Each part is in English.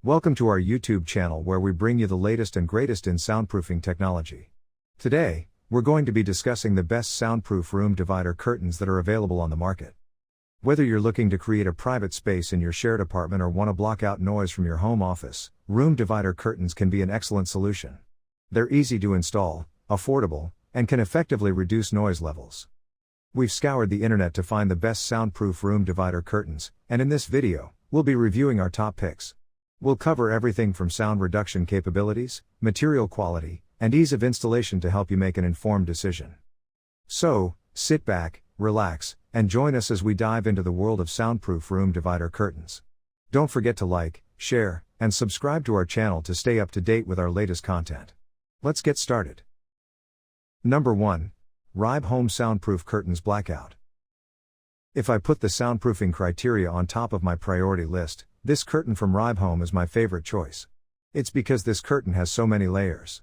Welcome to our YouTube channel where we bring you the latest and greatest in soundproofing technology. Today, we're going to be discussing the best soundproof room divider curtains that are available on the market. Whether you're looking to create a private space in your shared apartment or want to block out noise from your home office, room divider curtains can be an excellent solution. They're easy to install, affordable, and can effectively reduce noise levels. We've scoured the internet to find the best soundproof room divider curtains, and in this video, we'll be reviewing our top picks. We'll cover everything from sound reduction capabilities, material quality, and ease of installation to help you make an informed decision. So, sit back, relax, and join us as we dive into the world of soundproof room divider curtains. Don't forget to like, share, and subscribe to our channel to stay up to date with our latest content. Let's get started. Number 1. RIBE Home Soundproof Curtains Blackout. If I put the soundproofing criteria on top of my priority list, this curtain from RIBE Home is my favorite choice. It's because this curtain has so many layers.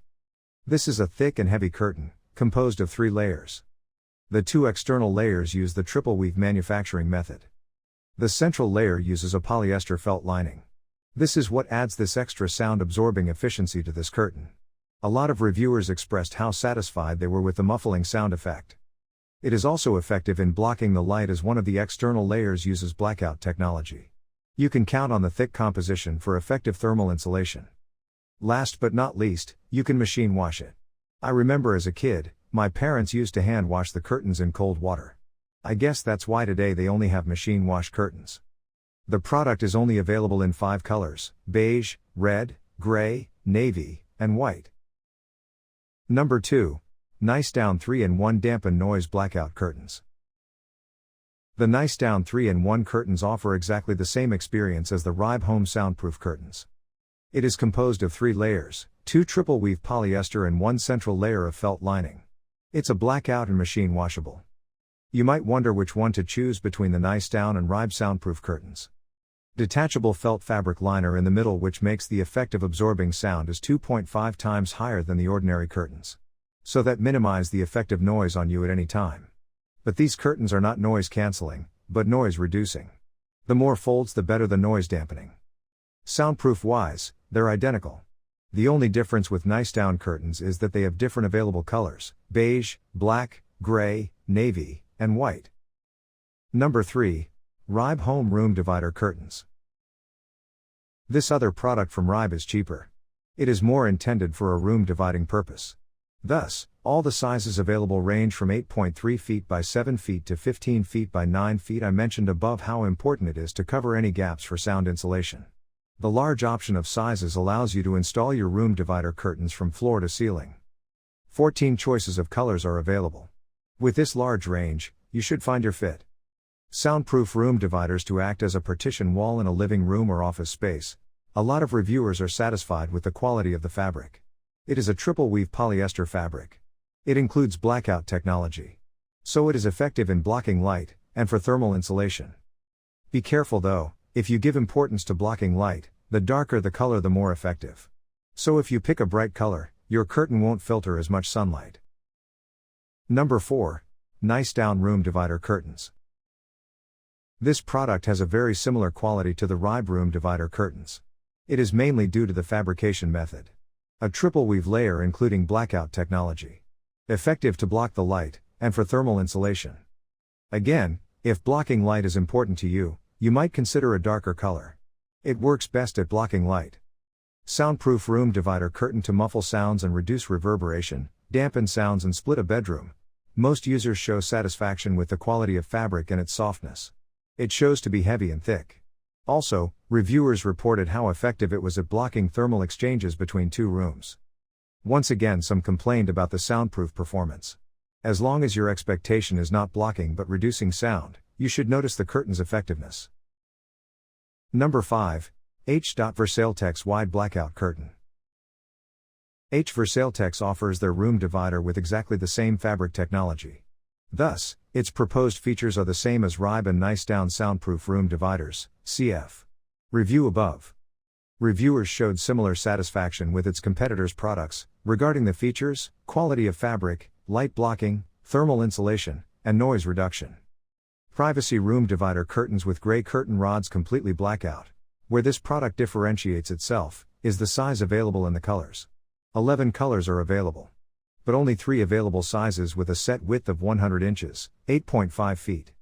This is a thick and heavy curtain, composed of 3 layers. The 2 external layers use the triple weave manufacturing method. The central layer uses a polyester felt lining. This is what adds this extra sound absorbing efficiency to this curtain. A lot of reviewers expressed how satisfied they were with the muffling sound effect. It is also effective in blocking the light as one of the external layers uses blackout technology. You can count on the thick composition for effective thermal insulation. Last but not least, you can machine wash it. I remember as a kid, my parents used to hand wash the curtains in cold water. I guess that's why today they only have machine wash curtains. The product is only available in 5 colors: beige, red, gray, navy, and white. Number 2. NICETOWN 3-in-1 Dampen Noise Blackout Curtains. The NICETOWN 3-in-1 curtains offer exactly the same experience as the RIBE Home Soundproof curtains. It is composed of 3 layers, 2 triple weave polyester and 1 central layer of felt lining. It's a blackout and machine washable. You might wonder which one to choose between the NICETOWN and RIBE soundproof curtains. Detachable felt fabric liner in the middle, which makes the effect of absorbing sound is 2.5 times higher than the ordinary curtains. So that minimize the effect of noise on you at any time. But these curtains are not noise cancelling, but noise reducing. The more folds the better the noise dampening. Soundproof wise, they're identical. The only difference with NICETOWN curtains is that they have different available colors: beige, black, gray, navy, and white. Number 3. RIBE Home Room Divider Curtains. This other product from RIBE is cheaper. It is more intended for a room dividing purpose. Thus, all the sizes available range from 8.3 feet by 7 feet to 15 feet by 9 feet. I mentioned above how important it is to cover any gaps for sound insulation. The large option of sizes allows you to install your room divider curtains from floor to ceiling. 14 choices of colors are available. With this large range, you should find your fit. Soundproof room dividers to act as a partition wall in a living room or office space. A lot of reviewers are satisfied with the quality of the fabric. It is a triple weave polyester fabric. It includes blackout technology. So it is effective in blocking light, and for thermal insulation. Be careful though, if you give importance to blocking light, the darker the color the more effective. So if you pick a bright color, your curtain won't filter as much sunlight. Number 4. NICETOWN Room Divider Curtains. This product has a very similar quality to the RIBE Room Divider curtains. It is mainly due to the fabrication method. A triple weave layer including blackout technology. Effective to block the light, and for thermal insulation. Again, if blocking light is important to you, you might consider a darker color. It works best at blocking light. Soundproof room divider curtain to muffle sounds and reduce reverberation, dampen sounds and split a bedroom. Most users show satisfaction with the quality of fabric and its softness. It shows to be heavy and thick. Also, reviewers reported how effective it was at blocking thermal exchanges between 2 rooms. Once again, some complained about the soundproof performance. As long as your expectation is not blocking but reducing sound, you should notice the curtain's effectiveness. Number 5. H.VERSAILTEX Wide Blackout Curtain. H.VERSAILTEX offers their room divider with exactly the same fabric technology. Thus, its proposed features are the same as RIBE and NICETOWN soundproof room dividers, cf. Review above. Reviewers showed similar satisfaction with its competitors' products, regarding the features, quality of fabric, light blocking, thermal insulation, and noise reduction. Privacy room divider curtains with gray curtain rods completely blackout. Where this product differentiates itself, is the size available in the colors. 11 colors are available. But only 3 available sizes with a set width of 100 inches, 8.5 feet.